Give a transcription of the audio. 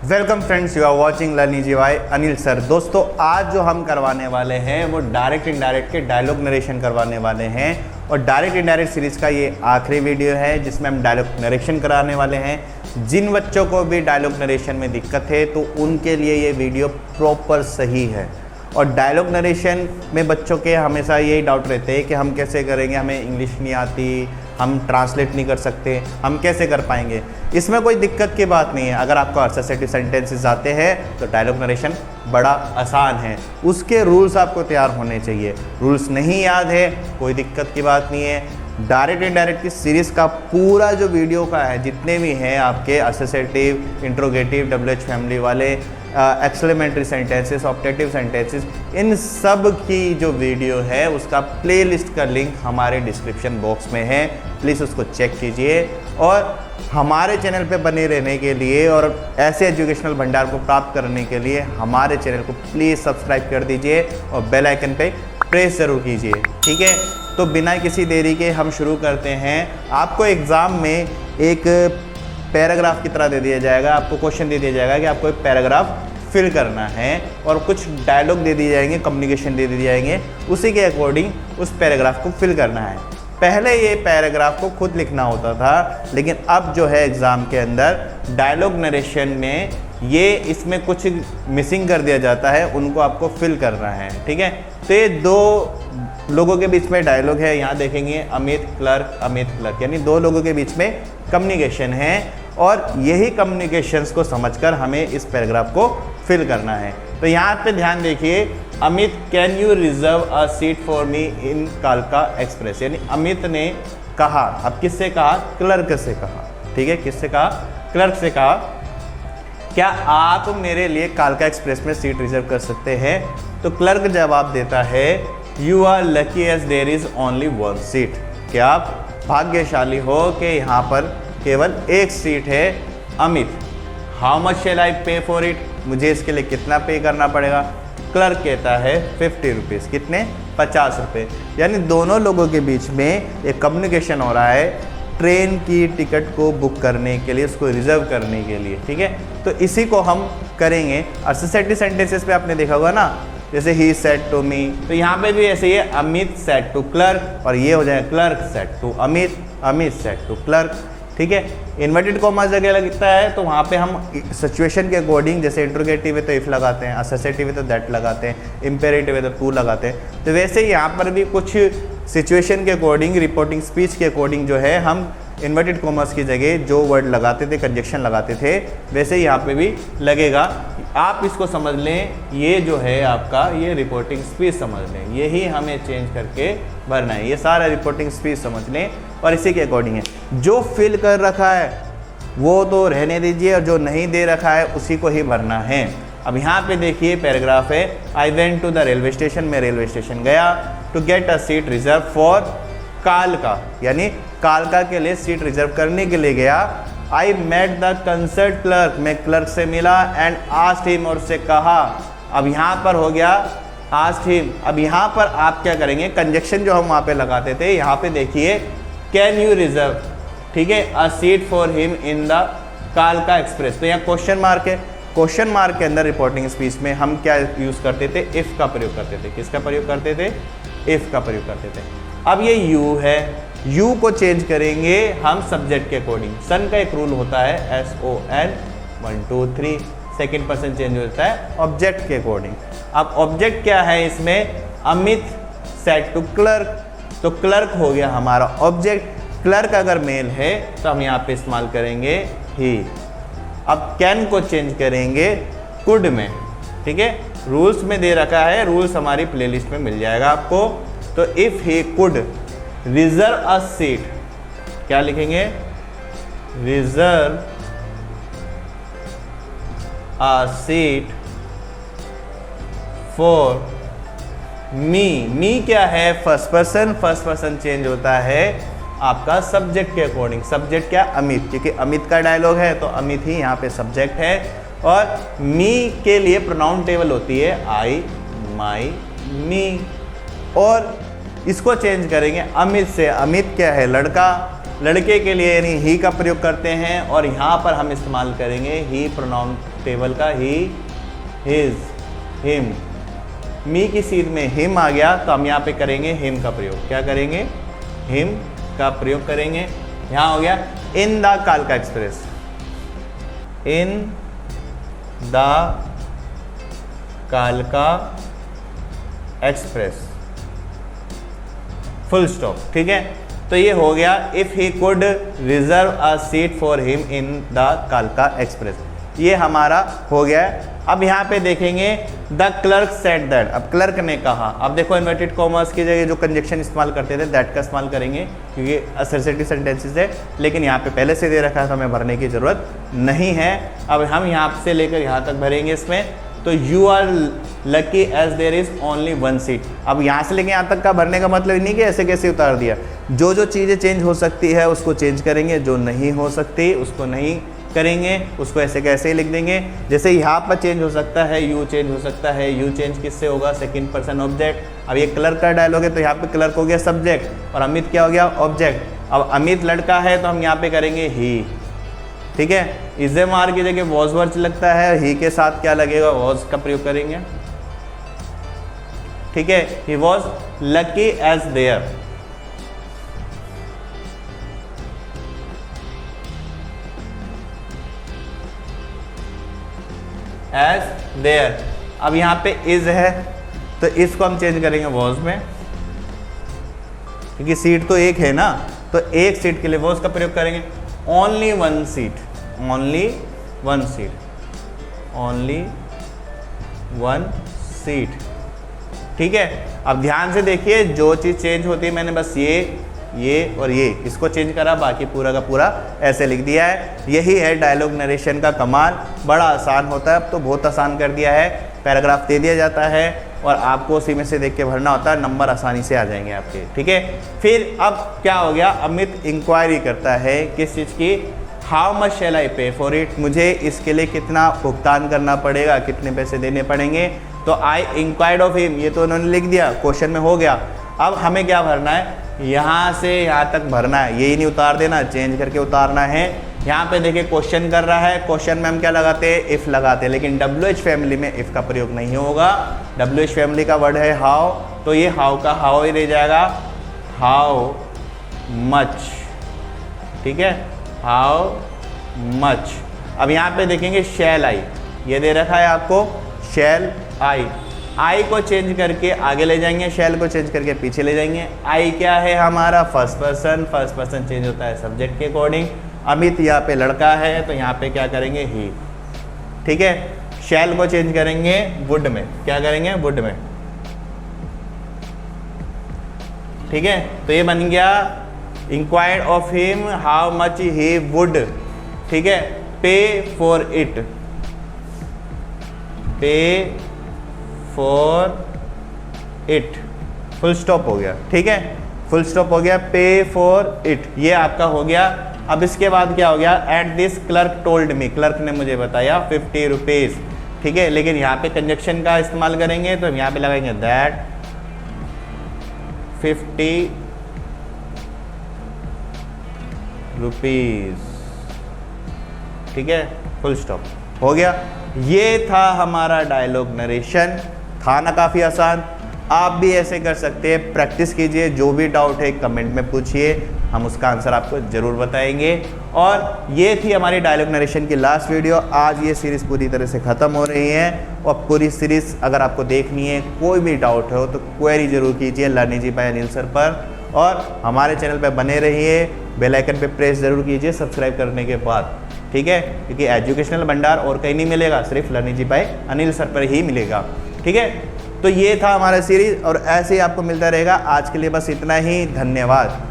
Welcome friends, you are watching learn easy by Anil sir. दोस्तों, आज जो हम करवाने वाले हैं वो डायरेक्ट इनडायरेक्ट के डायलॉग नरेशन करवाने वाले हैं और डायरेक्ट इनडायरेक्ट सीरीज़ का ये आखिरी वीडियो है जिसमें हम डायलॉग नरेशन कराने वाले हैं। जिन बच्चों को भी डायलॉग नरेशन में दिक्कत है तो उनके लिए ये वीडियो प्रॉपर सही है। और डायलॉग नरेशन में बच्चों के हमेशा यही डाउट रहते हैं कि हम कैसे करेंगे, हमें इंग्लिश नहीं आती, हम ट्रांसलेट नहीं कर सकते, हम कैसे कर पाएंगे। इसमें कोई दिक्कत की बात नहीं है। अगर आपको असोसिएटिव सेंटेंसेस आते हैं तो डायलॉग नरेशन बड़ा आसान है। उसके रूल्स आपको तैयार होने चाहिए। रूल्स नहीं याद है कोई दिक्कत की बात नहीं है। डायरेक्ट इनडायरेक्ट की सीरीज़ का पूरा जो वीडियो का है, जितने भी हैं आपके असोसिएटिव, इंट्रोगेटिव, डब्ल्यूएच फैमिली वाले, एक्सक्लेमेटरी सेंटेंसेस, ऑप्टेटिव सेंटेंसेस, इन सब की जो वीडियो है उसका प्लेलिस्ट का लिंक हमारे डिस्क्रिप्शन बॉक्स में है। प्लीज़ उसको चेक कीजिए और हमारे चैनल पे बने रहने के लिए और ऐसे एजुकेशनल भंडार को प्राप्त करने के लिए हमारे चैनल को प्लीज़ सब्सक्राइब कर दीजिए और बेल आइकन पे प्रेस ज़रूर कीजिए। ठीक है, तो बिना किसी देरी के हम शुरू करते हैं। आपको एग्ज़ाम में एक पैराग्राफ की तरह दे दिया जाएगा, आपको क्वेश्चन दे दिया जाएगा कि आपको एक पैराग्राफ फिल करना है और कुछ डायलॉग दे दिए जाएंगे, कम्युनिकेशन दे दिए जाएंगे, उसी के अकॉर्डिंग उस पैराग्राफ को फिल करना है। पहले ये पैराग्राफ को खुद लिखना होता था, लेकिन अब जो है एग्ज़ाम के अंदर डायलॉग नरेशन में ये इसमें कुछ मिसिंग कर दिया जाता है, उनको आपको फिल करना है। ठीक है, तो ये दो लोगों के बीच में डायलॉग है। यहाँ देखेंगे अमित क्लर्क, यानी दो लोगों के बीच में कम्युनिकेशन है और यही कम्युनिकेशंस को समझकर हमें इस पैराग्राफ को फिल करना है। तो यहाँ पे ध्यान देखिए, Amit can you reserve a seat for me in कालका एक्सप्रेस, यानी अमित ने कहा, अब किससे कहा? क्लर्क से कहा। ठीक है, किससे कहा? क्लर्क से कहा, क्या आप मेरे लिए कालका एक्सप्रेस में सीट रिजर्व कर सकते हैं? तो क्लर्क जवाब देता है, you are lucky as there is only one seat, क्या आप भाग्यशाली हो कि यहाँ पर केवल एक सीट है। Amit, how much shall I पे फॉर इट, मुझे इसके लिए कितना पे करना पड़ेगा? क्लर्क कहता है 50 रुपीज़, कितने? 50 रुपये। यानी दोनों लोगों के बीच में एक कम्युनिकेशन हो रहा है ट्रेन की टिकट को बुक करने के लिए, उसको रिजर्व करने के लिए। ठीक है, तो इसी को हम करेंगे। असोसिएटिव सेंटेंसेस पे आपने देखा होगा ना, जैसे ही सेड टू मी, तो यहाँ पे भी ऐसे ही है, अमित सेड टू क्लर्क, और ये हो जाएगा clerk said to Amit, Amit said to clerk. ठीक है, इन्वर्टेड कॉमा जगह लगता है तो वहाँ पे हम सिचुएशन के अकॉर्डिंग, जैसे इंट्रोगेटिव है तो इफ़ लगाते हैं, असोसिएटिव है तो दैट लगाते हैं, इम्पेरेटिव है तो टू लगाते हैं। तो वैसे ही यहाँ पर भी कुछ सिचुएशन के अकॉर्डिंग, रिपोर्टिंग स्पीच के अकॉर्डिंग जो है हम इन्वर्टेड कॉमर्स की जगह जो वर्ड लगाते थे, कंजक्शन लगाते थे, वैसे ही यहाँ पे भी लगेगा। आप इसको समझ लें, ये जो है आपका ये रिपोर्टिंग स्पीच समझ लें, यही हमें चेंज करके भरना है। ये सारा रिपोर्टिंग स्पीच समझ लें और इसी के अकॉर्डिंग है। जो फिल कर रखा है वो तो रहने दीजिए और जो नहीं दे रखा है उसी को ही भरना है। अब यहाँ पे देखिए पैराग्राफ है, I went to the railway station, मैं रेलवे स्टेशन गया, to get a seat reserve for कालका, यानी कालका के लिए सीट रिजर्व करने के लिए गया। I met the concert clerk, मैं क्लर्क से मिला, एंड आस्क्ड हिम, और उससे कहा। अब यहाँ पर हो गया आस्क्ड हिम। अब यहाँ पर आप क्या करेंगे, कंजक्शन जो हम वहाँ पे लगाते थे, यहाँ पे देखिए कैन यू रिजर्व, ठीक है, अ seat for him in the कालका एक्सप्रेस। तो यहाँ क्वेश्चन मार्क है, क्वेश्चन मार्क के अंदर रिपोर्टिंग स्पीच में हम क्या यूज़ करते थे? इफ़ का प्रयोग करते थे। किसका प्रयोग करते थे? इफ़ का प्रयोग करते थे। अब ये यू है, यू को चेंज करेंगे हम सब्जेक्ट के अकॉर्डिंग। सन का एक रूल होता है SON 1 2 3, सेकेंड पर्सन चेंज होता है ऑब्जेक्ट के अकॉर्डिंग। अब ऑब्जेक्ट क्या है इसमें? अमित सेड टू क्लर्क, तो क्लर्क हो गया हमारा ऑब्जेक्ट। क्लर्क अगर मेल है तो हम यहाँ पे इस्तेमाल करेंगे ही। अब कैन को चेंज करेंगे कुड में। ठीक है, रूल्स में दे रखा है, रूल्स हमारी प्लेलिस्ट में मिल जाएगा आपको। तो if he could reserve a seat, क्या लिखेंगे? Reserve a seat for me. Me क्या है? First person, first person change होता है आपका सब्जेक्ट के अकॉर्डिंग। सब्जेक्ट क्या? अमित, क्योंकि अमित का डायलॉग है तो अमित ही यहाँ पे सब्जेक्ट है। और मी के लिए प्रोनाउन टेबल होती है आई, माई, मी, और इसको चेंज करेंगे अमित से। अमित क्या है? लड़का, लड़के के लिए यानी ही का प्रयोग करते हैं, और यहाँ पर हम इस्तेमाल करेंगे ही प्रोनाउन टेबल का, ही, हिज, हिम। मी की सीध में हिम आ गया तो हम यहाँ पे करेंगे हिम का प्रयोग। क्या करेंगे? हिम का प्रयोग करेंगे। यहाँ हो गया इन द कालका एक्सप्रेस, इन द कालका एक्सप्रेस, फुल स्टॉप। ठीक है, तो ये हो गया if he could reserve a seat for him in the कालका एक्सप्रेस, ये हमारा हो गया। अब यहाँ पे देखेंगे द क्लर्क सेड दैट। अब क्लर्क ने कहा, अब देखो इन्वर्टेड कॉमर्स की जगह जो कंजक्शन इस्तेमाल करते थे दैट का इस्तेमाल करेंगे क्योंकि असर्टिव सेंटेंसेस है, लेकिन यहाँ पे पहले से दे रखा है तो हमें भरने की ज़रूरत नहीं है। अब हम यहाँ से लेकर यहाँ तक भरेंगे इसमें। तो you are lucky as there is only one seat. अब यहाँ से लेके यहाँ तक का भरने का मतलब नहीं कि ऐसे कैसे उतार दिया, जो जो चीज़ें चेंज हो सकती है उसको चेंज करेंगे, जो नहीं हो सकती उसको नहीं करेंगे, उसको ऐसे कैसे ही लिख देंगे। जैसे यहाँ पर चेंज हो सकता है, यू चेंज हो सकता है, यू चेंज किससे होगा? Second person object. अब ये क्लर्क का डायलॉग है तो यहाँ पे क्लर्क हो गया सब्जेक्ट और अमित क्या हो गया? ऑब्जेक्ट। अब अमित लड़का है तो हम यहाँ पे करेंगे ही। ठीक है, इसे मार की जगह वॉज वर्च लगता है, ही के साथ क्या लगेगा? वॉज का प्रयोग करेंगे। ठीक है, he was lucky as there, as there. अब यहाँ पे इज है तो इसको हम चेंज करेंगे वॉज में, क्योंकि सीट तो एक है ना, तो एक सीट के लिए वॉज का प्रयोग करेंगे। Only one seat, only one seat, only one seat. ठीक है, अब ध्यान से देखिए जो चीज़ चेंज होती है, मैंने बस ये और ये इसको चेंज करा, बाकी पूरा का पूरा ऐसे लिख दिया है। यही है डायलॉग नरेशन का कमाल, बड़ा आसान होता है। अब तो बहुत आसान कर दिया है, पैराग्राफ दे दिया जाता है और आपको उसी में से देख के भरना होता है, नंबर आसानी से आ जाएंगे आपके। ठीक है, फिर अब क्या हो गया? अमित इंक्वायरी करता है किस चीज़ की? हाउ मच शैल आई पे फॉर इट, मुझे इसके लिए कितना भुगतान करना पड़ेगा, कितने पैसे देने पड़ेंगे। तो आई इंक्वायर्ड ऑफ हिम, ये तो उन्होंने लिख दिया, क्वेश्चन में हो गया। अब हमें क्या भरना है? यहाँ से यहाँ तक भरना है, यही नहीं उतार देना, चेंज करके उतारना है। यहाँ पे देखिए क्वेश्चन कर रहा है, क्वेश्चन में हम क्या लगाते हैं? इफ़ लगाते हैं, लेकिन WH फैमिली में इफ़ का प्रयोग नहीं होगा। WH फैमिली का वर्ड है हाउ, तो ये हाउ का हाउ ही रह जाएगा, हाउ मच। ठीक है, हाउ मच। अब यहाँ पे देखेंगे शैल आई, ये दे रखा है आपको शैल आई को चेंज करके आगे ले जाएंगे, शैल को चेंज करके पीछे ले जाएंगे। आई क्या है हमारा? फर्स्ट पर्सन चेंज होता है सब्जेक्ट के अकॉर्डिंग। अमित यहाँ पे लड़का है तो यहाँ पे क्या करेंगे? ही। ठीक है, शैल को चेंज करेंगे वुड में, क्या करेंगे? वुड में। ठीक है, तो ये बन गया inquired of him how much he would. ठीक है, पे फॉर इट, पे फॉर इट, फुल स्टॉप हो गया। ठीक है, फुल स्टॉप हो गया, पे फॉर इट, ये आपका हो गया। अब इसके बाद क्या हो गया? At this clerk told me, clerk ने मुझे बताया 50 रुपीज़। ठीक है, लेकिन यहाँ पे कंजक्शन का इस्तेमाल करेंगे तो हम यहाँ पे लगाएंगे दैट 50 रुपीज़। ठीक है, फुल स्टॉप हो गया। ये था हमारा डायलॉग नरेशन, था ना काफ़ी आसान। आप भी ऐसे कर सकते हैं, प्रैक्टिस कीजिए, जो भी डाउट है कमेंट में पूछिए, हम उसका आंसर आपको ज़रूर बताएंगे। और ये थी हमारी डायलॉग नरेशन की लास्ट वीडियो। आज ये सीरीज़ पूरी तरह से ख़त्म हो रही है और पूरी सीरीज़ अगर आपको देखनी है, कोई भी डाउट हो तो क्वेरी ज़रूर कीजिए लर्निंग जी बाय अनिल सर पर, और हमारे चैनल पर बने रहिए, बेल आइकन पे प्रेस ज़रूर कीजिए सब्सक्राइब करने के बाद। ठीक है, क्योंकि एजुकेशनल भंडार और कहीं नहीं मिलेगा, सिर्फ लर्निंग जी बाय अनिल सर पर ही मिलेगा। ठीक है, तो ये था हमारा सीरीज़ और ऐसे ही आपको मिलता रहेगा। आज के लिए बस इतना ही, धन्यवाद।